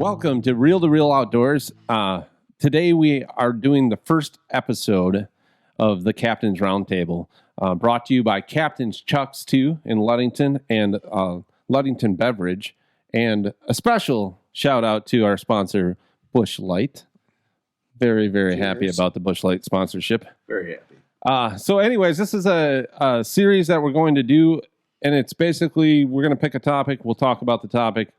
Welcome to Reel Outdoors. Today we are doing the first episode of the Captain's Roundtable, brought to you by Captain's Chucks 2 in Ludington and Ludington Beverage, and a special shout out to our sponsor, Busch Light. Very, very Cheers. happy about the Busch Light sponsorship. Very happy. So anyways, this is a series that we're going to do, and it's basically we're going to pick a topic. We'll talk about the topic.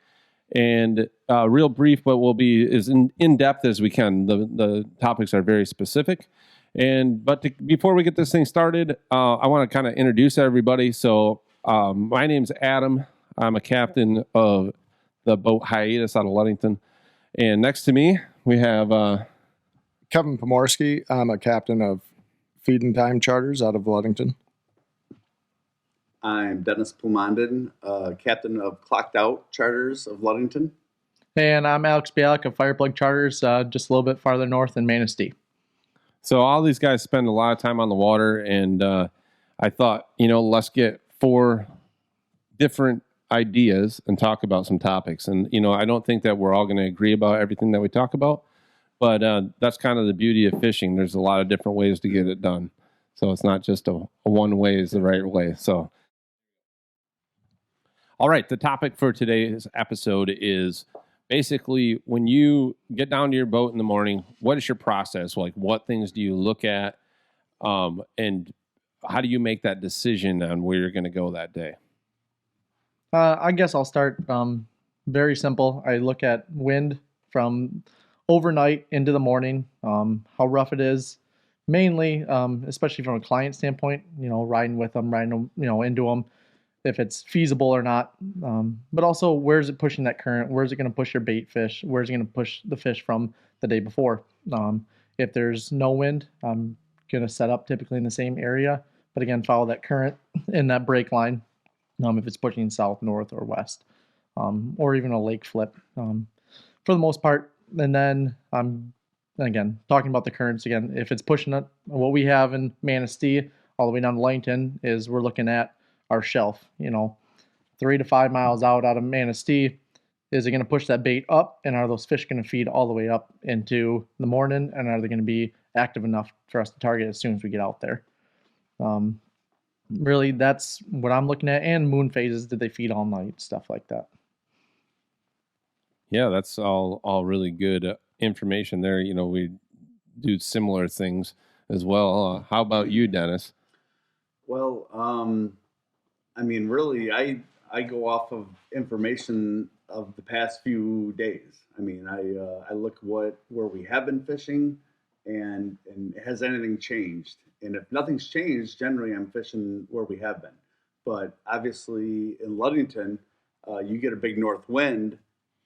And real brief, but we'll be as in depth as we can. The topics are very specific. Before we get this thing started, I want to kind of introduce everybody. So my name's Adam. I'm a captain of the boat Hiatus out of Ludington. And next to me, we have Kevin Pomorski. I'm a captain of Feed and Time Charters out of Ludington. I'm Dennis Plumondon, captain of Clocked Out Charters of Ludington. And I'm Alex Bialik of Fireplug Charters, just a little bit farther north in Manistee. So all these guys spend a lot of time on the water, and I thought, let's get 4 different ideas and talk about some topics. And, I don't think that we're all going to agree about everything that we talk about, but that's kind of the beauty of fishing. There's a lot of different ways to get it done. So it's not just a one way is the right way. So, all right, the topic for today's episode is basically when you get down to your boat in the morning, what is your process? Like, what things do you look at? And how do you make that decision on where you're going to go that day? I guess I'll start very simple. I look at wind from overnight into the morning, how rough it is, mainly, especially from a client standpoint, riding with them, into them, if it's feasible or not. But also, where's it pushing that current? Where's it going to push your bait fish? Where's it going to push the fish from the day before? If there's no wind, I'm going to set up typically in the same area, but again, follow that current in that break line. If it's pushing south, north, or west, or even a lake flip, for the most part. And then again, talking about the currents again, if it's pushing it, what we have in Manistee all the way down to Ludington is we're looking at our shelf, 3 to 5 miles out of Manistee. Is it going to push that bait up, and are those fish going to feed all the way up into the morning, and are they going to be active enough for us to target as soon as we get out there? Really, that's what I'm looking at. And moon phases, did they feed all night, stuff like that. Yeah, that's all really good information there. We do similar things as well. How about you, Dennis? Well, really, I go off of information of the past few days. I look where we have been fishing, and has anything changed? And if nothing's changed, generally I'm fishing where we have been. But obviously in Ludington, you get a big north wind,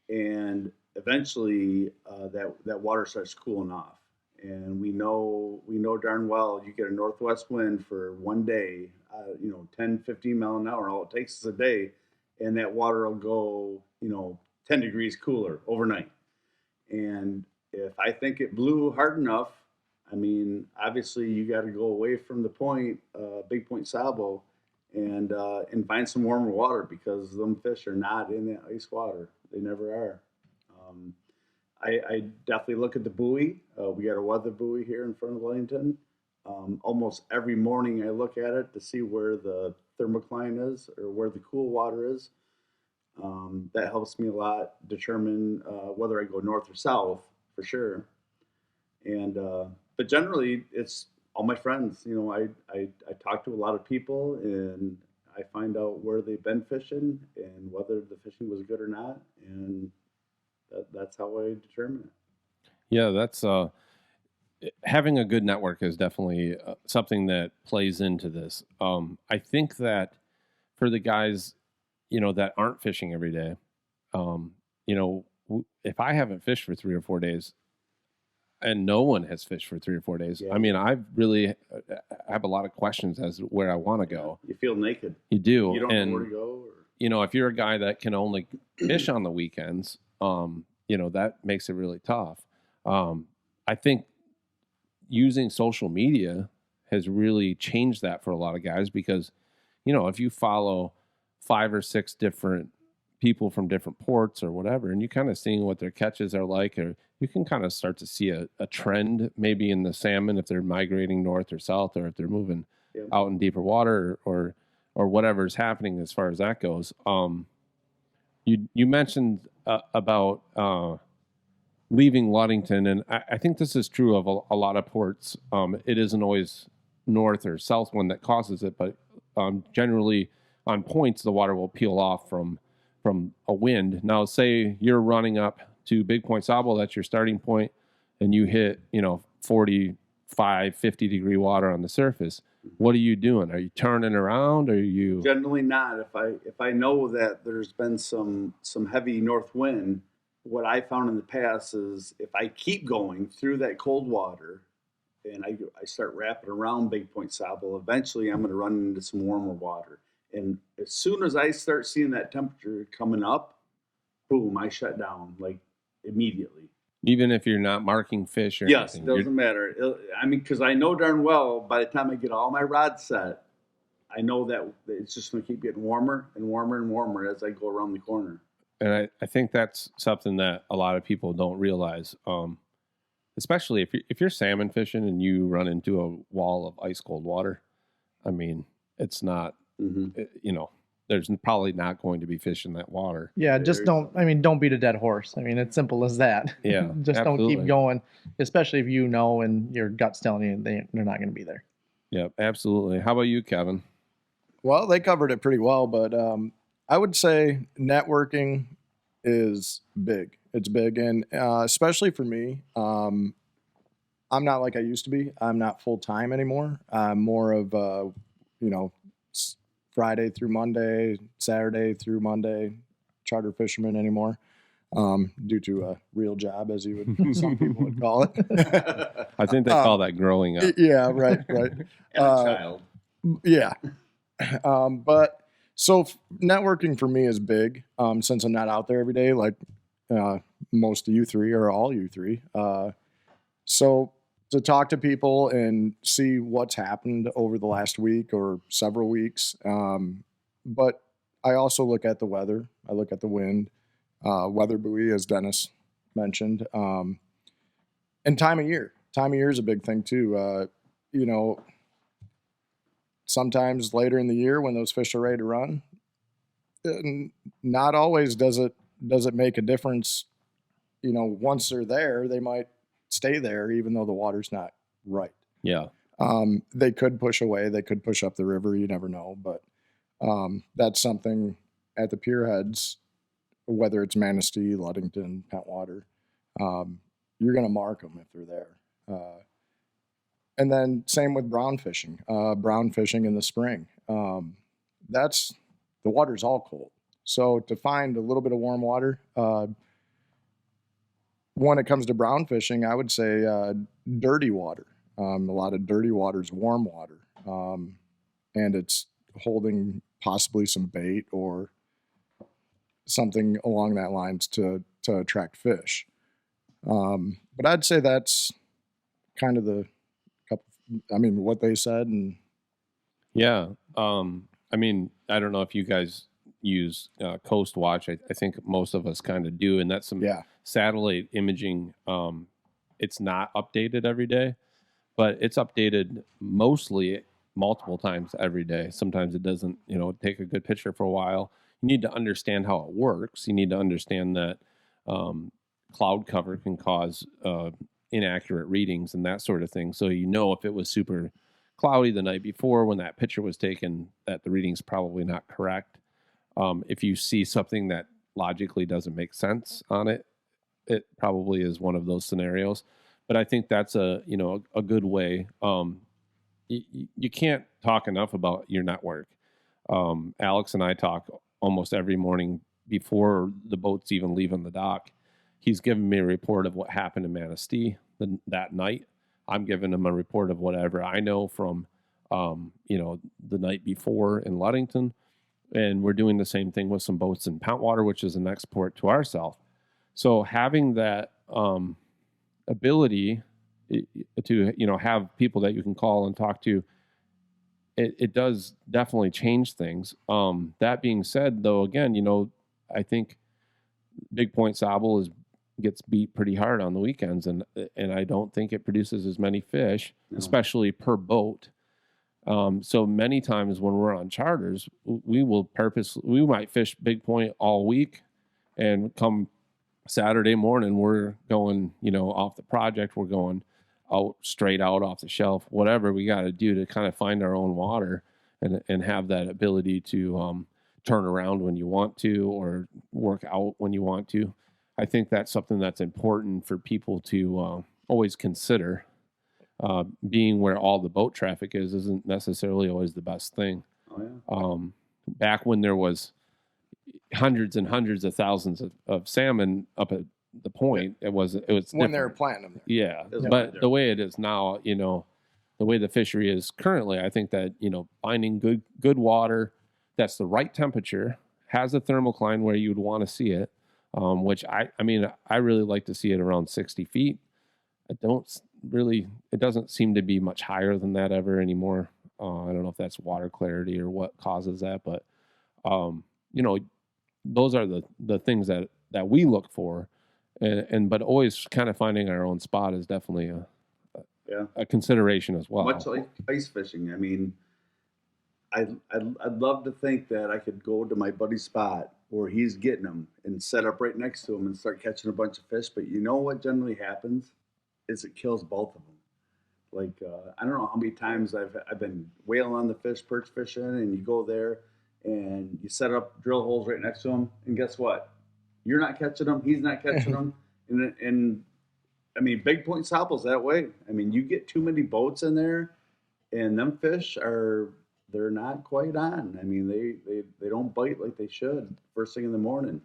and eventually that water starts cooling off. And we know darn well you get a northwest wind for one day, 10, 15 mile an hour. All it takes is a day, and that water will go, 10 degrees cooler overnight. And if I think it blew hard enough, obviously you got to go away from the point, Big Point Sabo, and find some warmer water, because them fish are not in that ice water. They never are. I definitely look at the buoy. We got a weather buoy here in front of Ludington. Almost every morning I look at it to see where the thermocline is, or where the cool water is. That helps me a lot determine whether I go north or south, for sure. And but generally it's all my friends. I talk to a lot of people, and I find out where they've been fishing and whether the fishing was good or not, and that's how I determine it. Yeah, that's having a good network is definitely something that plays into this. I think that for the guys, that aren't fishing every day, if I haven't fished for 3 or 4 days, and no one has fished for 3 or 4 days, yeah. I really have a lot of questions as to where I want to go. You feel naked. You do. You don't know where to go. If you're a guy that can only fish on the weekends, that makes it really tough. I think using social media has really changed that for a lot of guys, because, if you follow 5 or 6 different people from different ports or whatever, and you kind of seeing what their catches are like, or you can kind of start to see a trend maybe in the salmon if they're migrating north or south, or if they're moving Yep. out in deeper water, or whatever's happening as far as that goes. You mentioned about leaving Ludington, and I think this is true of a lot of ports. It isn't always north or south one that causes it, but generally on points the water will peel off from a wind. Now, say you're running up to Big Point Sabo, that's your starting point, and you hit 45, 50 degree water on the surface. What are you doing? Are you turning around? Are you Generally not. If I know that there's been some heavy north wind, what I found in the past is if I keep going through that cold water and I start wrapping around Big Point Sabo, eventually I'm going to run into some warmer water. And as soon as I start seeing that temperature coming up, boom, I shut down like immediately. even if you're not marking fish or Yes, anything? doesn't matter. I mean, because I know darn well by the time I get all my rods set, I know that it's just going to keep getting warmer and warmer and warmer as I go around the corner. And I think that's something that a lot of people don't realize, especially if you're salmon fishing and you run into a wall of ice cold water. I mean, it's not, there's probably not going to be fish in that water. Yeah, just don't beat a dead horse. I mean, it's simple as that. Yeah, Just don't absolutely. keep going, especially if you know and your gut's telling you they're not going to be there. Yeah, absolutely. How about you, Kevin? Well, they covered it pretty well, but I would say networking is big. It's big, and especially for me, I'm not like I used to be. I'm not full time anymore. I'm more of Friday through Monday, Saturday through Monday, charter fisherman anymore, due to a real job, as some people would call it. I think they call that growing up. Yeah, right. And a child. Yeah. But so networking for me is big, since I'm not out there every day, like most of you three or all you three. So to talk to people and see what's happened over the last week or several weeks. But I also look at the weather. I look at the wind, weather buoy, as Dennis mentioned, and time of year. Time of year is a big thing too. Sometimes later in the year when those fish are ready to run, not always does it make a difference. Once they're there, they might stay there even though the water's not right. Yeah. They could push away. They could push up the river. You never know. But that's something at the pier heads, whether it's Manistee, Ludington, Pentwater, you're going to mark them if they're there. And then same with brown fishing in the spring. The water's all cold. So to find a little bit of warm water, when it comes to brown fishing, I would say dirty water. A lot of dirty water is warm water. And it's holding possibly some bait or something along that lines to attract fish. But I'd say that's kind of what they said. And Yeah. I don't know if you guys use Coast Watch. I think most of us kind of do, and that's some satellite imaging. It's not updated every day, but it's updated mostly multiple times every day. Sometimes it doesn't, take a good picture for a while. You need to understand how it works. You need to understand that cloud cover can cause inaccurate readings and that sort of thing. So if it was super cloudy the night before when that picture was taken, that the reading's probably not correct. If you see something that logically doesn't make sense on it, it probably is one of those scenarios. But I think that's a good way. You can't talk enough about your network. Alex and I talk almost every morning before the boat's even leaving the dock. He's giving me a report of what happened in Manistee that night. I'm giving him a report of whatever I know from, the night before in Ludington. And we're doing the same thing with some boats in Pentwater, which is the next port to our south. So having that ability to, have people that you can call and talk to, it does definitely change things. That being said, though, again, I think Big Point Sable gets beat pretty hard on the weekends, and I don't think it produces as many fish, especially per boat. So many times when we're on charters, we might fish Big Point all week, and come Saturday morning, we're going, off the project, we're going out straight out off the shelf, whatever we got to do to kind of find our own water and have that ability to turn around when you want to or work out when you want to. I think that's something that's important for people to always consider. Being where all the boat traffic isn't necessarily always the best thing. Oh, yeah. Back when there was hundreds and hundreds of thousands of salmon up at the point, it was when they were different. planting them. Yeah, It was but different. the way it is now, the way the fishery is currently, I think that finding good water that's the right temperature, has a thermocline where you'd want to see it, which I really like to see it around 60 feet. It doesn't seem to be much higher than that ever anymore. I don't know if that's water clarity or what causes that, but those are the things that we look for, but always kind of finding our own spot is definitely a consideration as well. Much like ice fishing. I mean, I'd love to think that I could go to my buddy's spot where he's getting them and set up right next to him and start catching a bunch of fish. But you know what generally happens is it kills both of them. Like, I don't know how many times I've been whaling on the fish, perch fishing, and you go there and you set up drill holes right next to him, and guess what? You're not catching them, he's not catching them, and I mean, Big Point Saple's that way. I mean, you get too many boats in there, and them fish they're not quite on. I mean, they don't bite like they should first thing in the morning.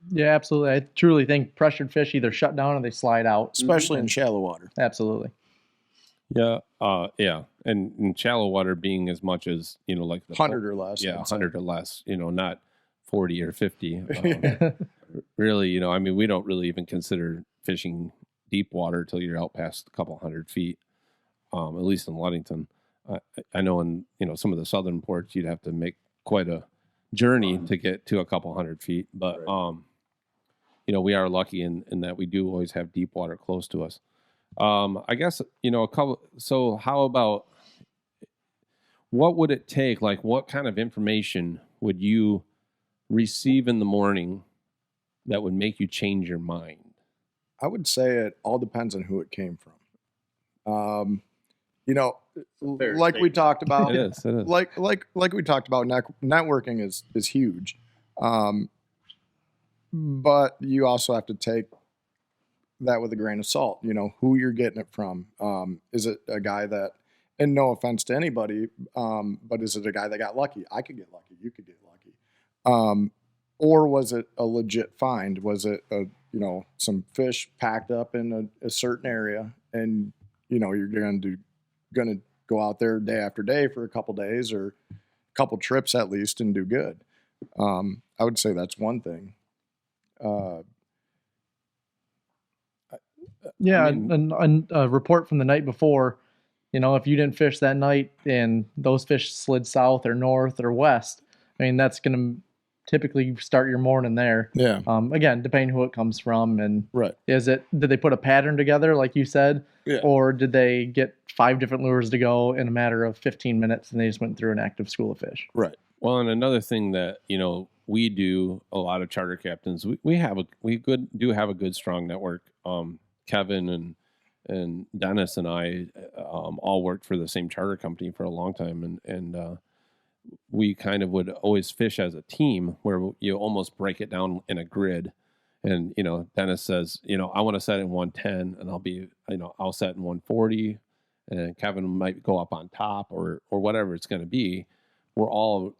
Yeah, absolutely. I truly think pressured fish either shut down or they slide out. Especially in shallow water. Absolutely. Yeah, and in shallow water being as much as like the 100 or less. yeah, 100 or less. Not 40 or 50. Really, I mean, we don't really even consider fishing deep water till you're out past a couple 100 feet. At least in Ludington, I know in some of the southern ports you'd have to make quite a journey to get to a couple 100 feet. But Right. we are lucky in that we do always have deep water close to us. I guess, a couple, so how about, what would it take? Like, what kind of information would you receive in the morning that would make you change your mind? I would say it all depends on who it came from. Fair Like we statement. talked about, It is. like we talked about, networking is huge. But you also have to take that with a grain of salt. Who you're getting it from. Is it a guy that, and no offense to anybody, but is it a guy that got lucky? I could get lucky. You could get lucky. Or was it a legit find? Was it some fish packed up in a certain area, and you're going to go out there day after day for a couple days or a couple trips at least and do good. I would say that's one thing. Yeah, I mean- and a report from the night before, if you didn't fish that night and those fish slid south or north or west, I mean, that's going to typically start your morning there. Yeah. Again, depending who it comes from, and Right. did they put a pattern together, like you said, Yeah. or did they get 5 different lures to go in a matter of 15 minutes and they just went through an active school of fish? Right. Well, and another thing that we do, a lot of charter captains, we do have a good strong network. Kevin and Dennis and I all worked for the same charter company for a long time, and we kind of would always fish as a team where you almost break it down in a grid. And Dennis says, I want to set in 110, and I'll set in 140, and Kevin might go up on top or whatever it's going to be. We're all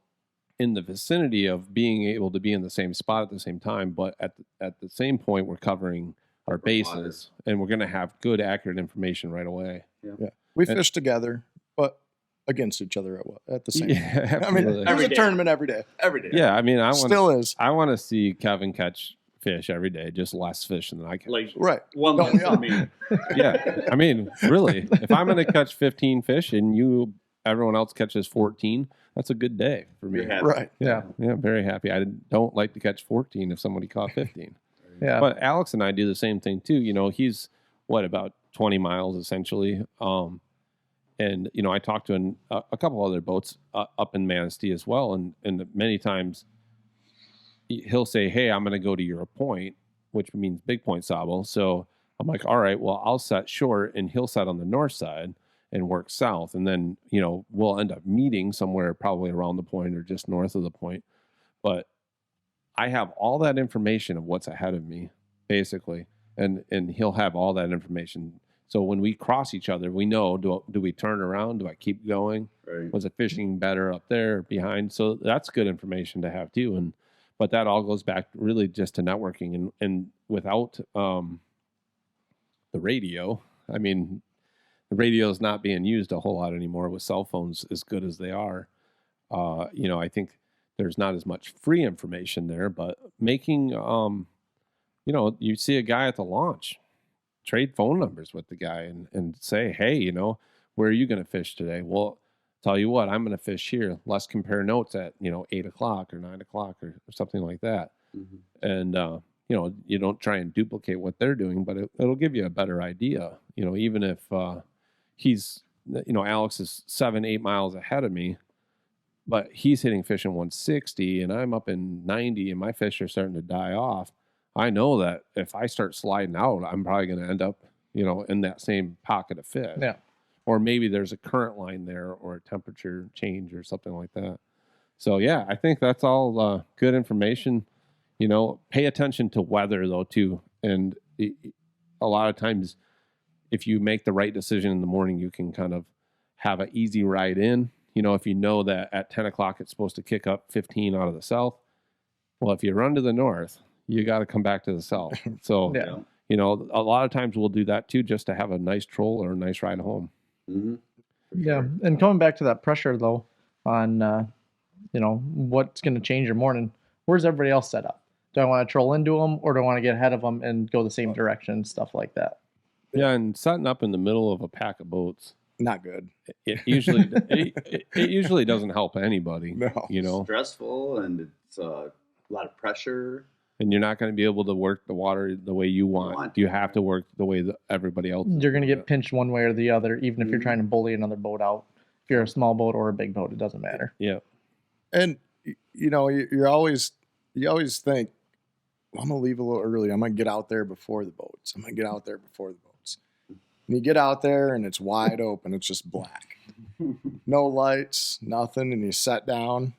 in the vicinity of being able to be in the same spot at the same time, but at the same point, we're covering our bases, and we're going to have good, accurate information right away. Yeah. We fish together, but against each other at the same Yeah, time. I mean, absolutely. there's Every a day. tournament every day. Every day. Yeah, I mean, Still is. I want to see Kevin catch fish every day, just less fish than I catch. Like Right. one Don't less we all? for me. Yeah, I mean, really, if I'm going to catch 15 fish and you everyone else catches 14, that's a good day for me. You're happy. Right. Yeah. Yeah, very happy. I don't like to catch 14 if somebody caught 15. Yeah. But Alex and I do the same thing too. You know, he's about 20 miles essentially. And you know, I talked to a couple other boats up in Manistee as well, and many times he'll say, "Hey, I'm going to go to your point," which means Big Point Sable. So I'm like, "All right, well, I'll set short, and he'll set on the north side and work south, and then you know we'll end up meeting somewhere probably around the point or just north of the point." But I have all that information of what's ahead of me, basically, and he'll have all that information. So when we cross each other, we know, do we turn around? Do I keep going? Right. Was it fishing better up there or behind? So that's good information to have too. But that all goes back really just to networking and without the radio, I mean, the radio is not being used a whole lot anymore with cell phones as good as they are. You know, I think there's not as much free information there, but making, you know, you see a guy at the launch, trade phone numbers with the guy and say, hey, you know, where are you going to fish today? Well, tell you what, I'm going to fish here. Let's compare notes at, you know, 8 o'clock or 9 o'clock or something like that. Mm-hmm. And, you know, you don't try and duplicate what they're doing, but it'll give you a better idea. You know, even if he's, you know, Alex is 7-8 miles ahead of me, but he's hitting fish in 160 and I'm up in 90 and my fish are starting to die off. I know that if I start sliding out, I'm probably going to end up, you know, in that same pocket of fish. Yeah. Or maybe there's a current line there or a temperature change or something like that. So, yeah, I think that's all good information. You know, pay attention to weather, though, too. And a lot of times, if you make the right decision in the morning, you can kind of have an easy ride in. You know, if you know that at 10 o'clock it's supposed to kick up 15 out of the south, well, if you run to the north, you got to come back to the south. So, Yeah. you know, a lot of times we'll do that, too, just to have a nice troll or a nice ride home. Mm-hmm. Yeah. And coming back to that pressure, though, on, you know, what's going to change your morning, where's everybody else set up? Do I want to troll into them or do I want to get ahead of them and go the same direction, stuff like that? Yeah, and setting up in the middle of a pack of boats, Not good. it usually it usually doesn't help anybody. No. You know, Stressful, and it's a lot of pressure. and you're not going to be able to work the water the way you want. You have to work the way that everybody else. You're going to get pinched one way or the other, even if you're Mhm. trying to bully another boat out. If you're a small boat or a big boat, it doesn't matter. Yeah, And you know, you always think, well, I'm gonna leave a little early. I'm gonna get out there before the boats. I'm gonna get out there before the boats. And you get out there and it's wide open. It's just black, no lights, nothing. And you sit down,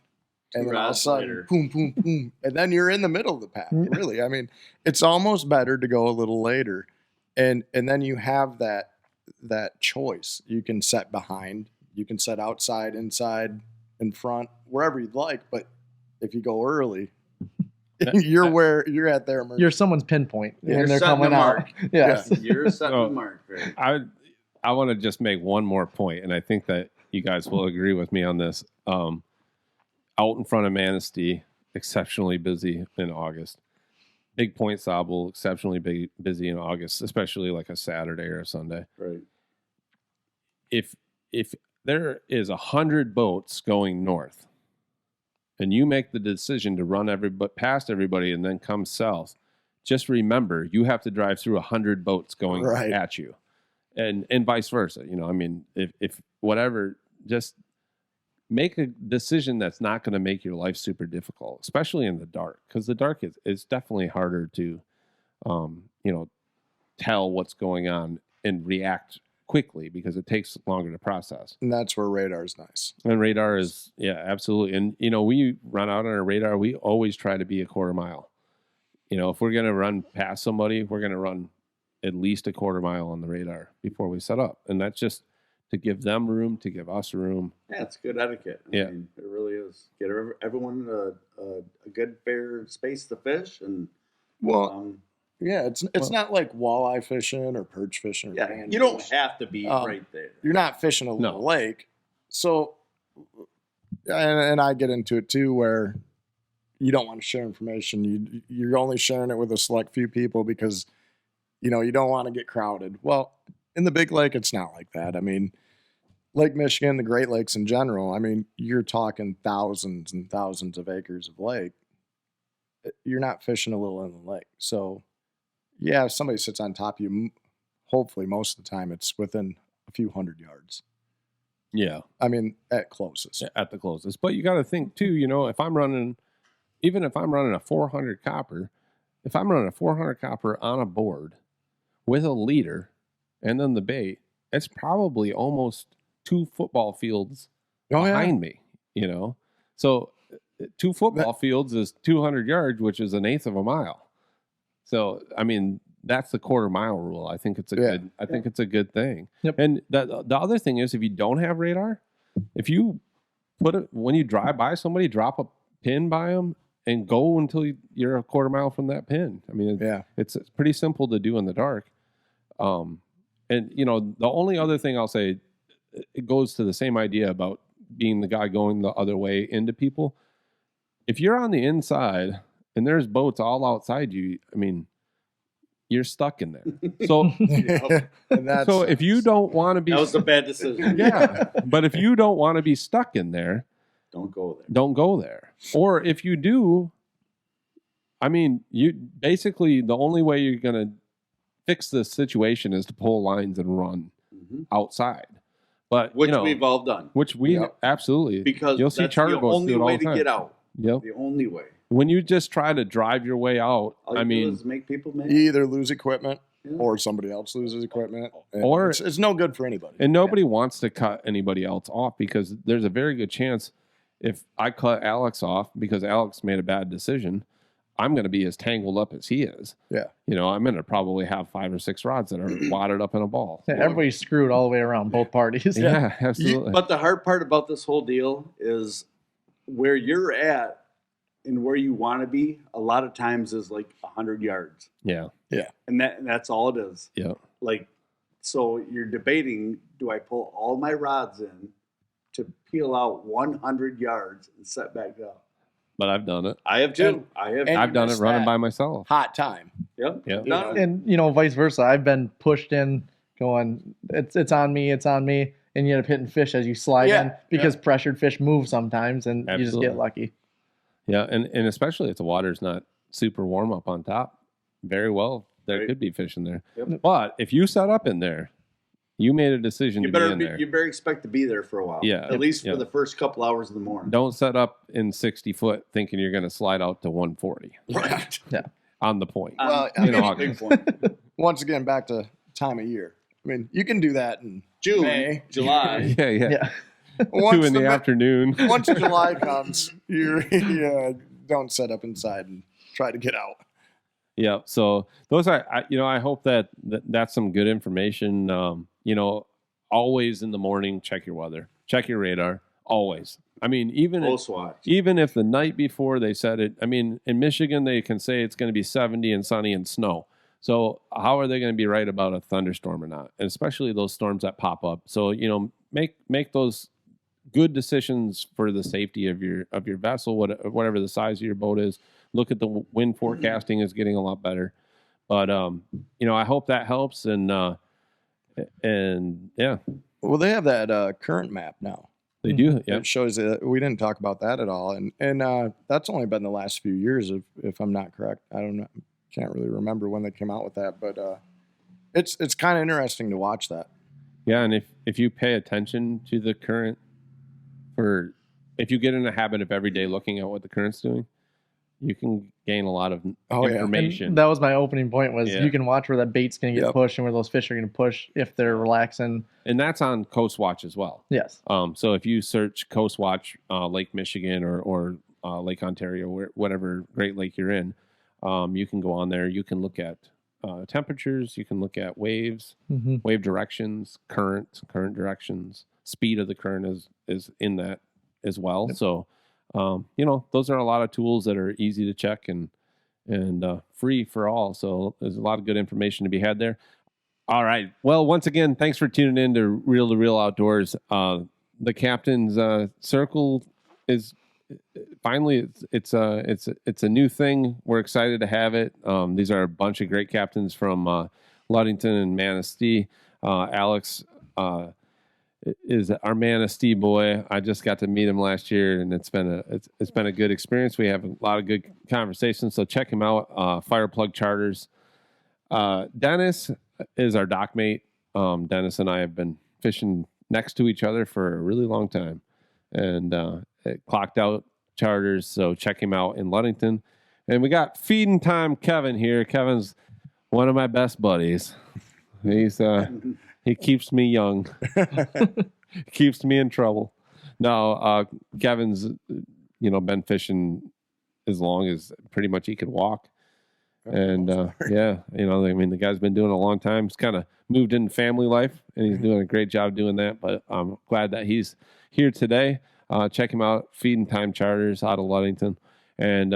and then all of a rods sudden, later. boom, boom, boom, and then you're in the middle of the pack. Really, I mean, it's almost better to go a little later, and then you have that choice. You can set behind, you can set outside, inside, in front, wherever you'd like. But if you go early, you're at their mercy. You're someone's pinpoint, Yeah. and You're they're setting coming the out. mark. Yes. You're setting Oh. the mark. Right? I want to just make one more point, and I think that you guys will agree with me on this. Out in front of Manistee, exceptionally busy in August. Big Point Sable, exceptionally busy in August, especially like a Saturday or a Sunday. Right. If there is 100 boats going north, and you make the decision to run past everybody and then come south, just remember you have to drive through 100 boats going Right. at you, and vice versa. You know, I mean, if whatever, just make a decision that's not going to make your life super difficult, especially in the dark, because the dark is definitely harder to, you know, tell what's going on and react quickly because it takes longer to process. And that's where radar's nice. And radar is, yeah, absolutely. And, you know, we run out on our radar. We always try to be a quarter mile. You know, if we're going to run past somebody, we're going to run at least a quarter mile on the radar before we set up. And that's just to give them room, to give us room. Yeah, it's good etiquette. I Yeah. mean, it really is. Get everyone a good, fair space to fish, and Well, yeah, it's not like walleye fishing or perch fishing. Or yeah, pan you don't fish. have to be right there. You're not fishing a little No. lake. So, and I get into it too, where you don't want to share information. You're only sharing it with a select few people because, you know, you don't want to get crowded. Well, in the big lake, it's not like that. I mean, Lake Michigan, the Great Lakes in general, I mean, you're talking thousands and thousands of acres of lake. You're not fishing a little inland lake. So, yeah, if somebody sits on top of you, hopefully most of the time it's within a few hundred yards. Yeah. I mean, at closest. At the closest. But you got to think too, if I'm running a 400 copper, if I'm running a 400 copper on a board with a leader and then the bait, it's probably almost 2 football fields behind me, So 2 football fields is 200 yards, which is 1/8 of a mile. So, I mean, that's the quarter mile rule. I think it's a good thing. Yep. And the other thing is, if you don't have radar, if you when you drive by somebody, drop a pin by them and go until you're a quarter mile from that pin. I mean, it's pretty simple to do in the dark. And the only other thing I'll say, it goes to the same idea about being the guy going the other way into people. If you're on the inside and there's boats all outside you, I mean, you're stuck in there. So, so if you don't want to be, that was a bad decision. Yeah, but if you don't want to be stuck in there, don't go there. Don't go there. Or if you do, I mean, you basically the only way you're gonna fix this situation is to pull lines and run outside. But which we've all done. Which we absolutely, because you'll see charter boats do it all the time. The only way to get out. Yep. The only way. When you just try to drive your way out, all you do is make people mad. You either lose equipment or somebody else loses equipment. Or it's no good for anybody. And nobody wants to cut anybody else off, because there's a very good chance if I cut Alex off because Alex made a bad decision, I'm going to be as tangled up as he is. Yeah. I'm going to probably have 5 or 6 rods that are wadded up in a ball. Yeah, everybody's screwed all the way around, both parties. Yeah, absolutely. But the hard part about this whole deal is where you're at and where you want to be a lot of times is like 100 yards. Yeah. Yeah. And that's all it is. Yeah. Like, so you're debating, do I pull all my rods in to peel out 100 yards and set back up? But I've done it. I have too. I've done it running by myself. Hot time. Yep. And vice versa. I've been pushed in, going, it's on me, and you end up hitting fish as you slide in because pressured fish move sometimes, and you just get lucky. Yeah, and especially if the water's not super warm up on top, very well there could be fish in there. Yep. But if you set up in there, you made a decision to be in there. You better expect to be there for a while. Yeah. At least for the first couple hours of the morning. Don't set up in 60 foot thinking you're going to slide out to 140. Right. Yeah. On the point. Well, in August. Once again, back to time of year. I mean, you can do that in June, May, July. Yeah. 2 in the afternoon. Once July comes, you don't set up inside and try to get out. Yeah. So those are, I hope that's some good information. Always in the morning, check your weather, check your radar. Always. I mean, even if the night before they said it, I mean, in Michigan, they can say it's going to be 70 and sunny and snow. So how are they going to be right about a thunderstorm or not? And especially those storms that pop up. So, make those good decisions for the safety of your vessel, whatever the size of your boat is. Look at the wind forecasting is getting a lot better. But, I hope that helps. And yeah. Well, they have that current map now. They do. Yeah. It shows that we didn't talk about that at all. And that's only been the last few years, if I'm not correct. I don't know. Can't really remember when they came out with that, but it's kind of interesting to watch that. Yeah, and if you pay attention to the current, if you get in a habit of every day looking at what the current's doing, you can gain a lot of information. And that was my opening point, was you can watch where that bait's going to get pushed and where those fish are going to push if they're relaxing. And that's on Coast Watch as well. Yes. So if you search Coast Watch, Lake Michigan or Lake Ontario, whatever Great Lake you're in, you can go on there. You can look at temperatures. You can look at waves, wave directions, current directions, speed of the current is in that as well. Yep. So, those are a lot of tools that are easy to check and free for all. So there's a lot of good information to be had there. All right. Well, once again, thanks for tuning in to Real Outdoors. The Captain's Circle is finally it's a new thing. We're excited to have it. These are a bunch of great captains from Ludington and Manistee. Alex is our Manistee boy. I just got to meet him last year, and it's been a good experience. We have a lot of good conversations, so check him out. Fireplug Charters. Dennis is our dock mate. Dennis and I have been fishing next to each other for a really long time, and it clocked out charters. So check him out in Ludington. And we got Feeding Time Kevin here. Kevin's one of my best buddies. He's he keeps me young, keeps me in trouble. No, Kevin's been fishing as long as pretty much he could walk. And yeah, the guy's been doing it a long time. He's kind of moved into family life, and he's doing a great job doing that. But I'm glad that he's here today. Check him out, Feeding Time Charters out of Ludington. And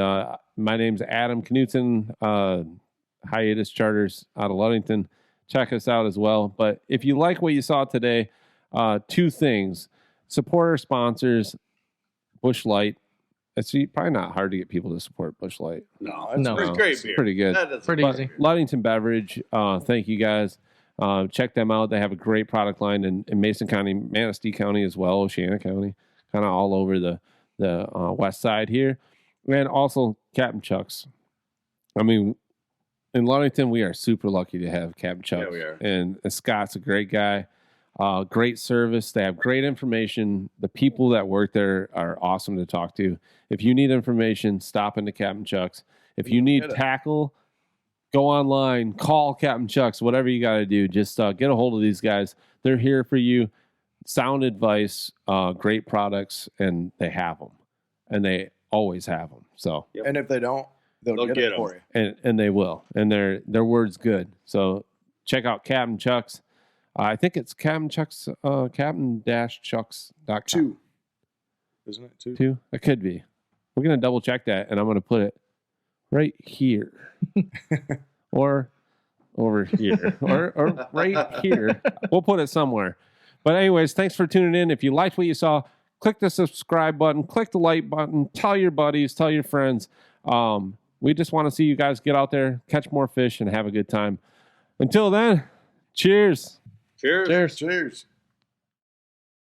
my name's Adam Knutson, Hiatus Charters out of Ludington. Check us out as well. But if you like what you saw today, two things: support our sponsors, Busch Light. It's probably not hard to get people to support Busch Light. No, No. great It's beer. pretty good. That is Pretty easy. Ludington Beverage, thank you guys. Check them out. They have a great product line in Mason County, Manistee County as well, Oceana County, kind of all over the west side here. And also Captain Chuck's. I mean, in Ludington, we are super lucky to have Captain Chuck's. Yeah, we are. And Scott's a great guy. Great service. They have great information. The people that work there are awesome to talk to. If you need information, stop into Captain Chuck's. If you need tackle, go online, call Captain Chuck's, whatever you got to do. Just get a hold of these guys. They're here for you. Sound advice, great products, and they have them. And they always have them. So, Yep. And if they don't, they'll get it for you. and they will. And their word's good. So check out Captain Chuck's. I think it's Captain Chuck's, captain-chucks.com. 2. Isn't it 2? 2? It could be. We're going to double check that, and I'm going to put it right here. Or over here. or right here. We'll put it somewhere. But anyways, thanks for tuning in. If you liked what you saw, click the subscribe button, click the like button, tell your buddies, tell your friends. We just want to see you guys get out there, catch more fish, and have a good time. Until then, cheers. Cheers. Cheers. Cheers.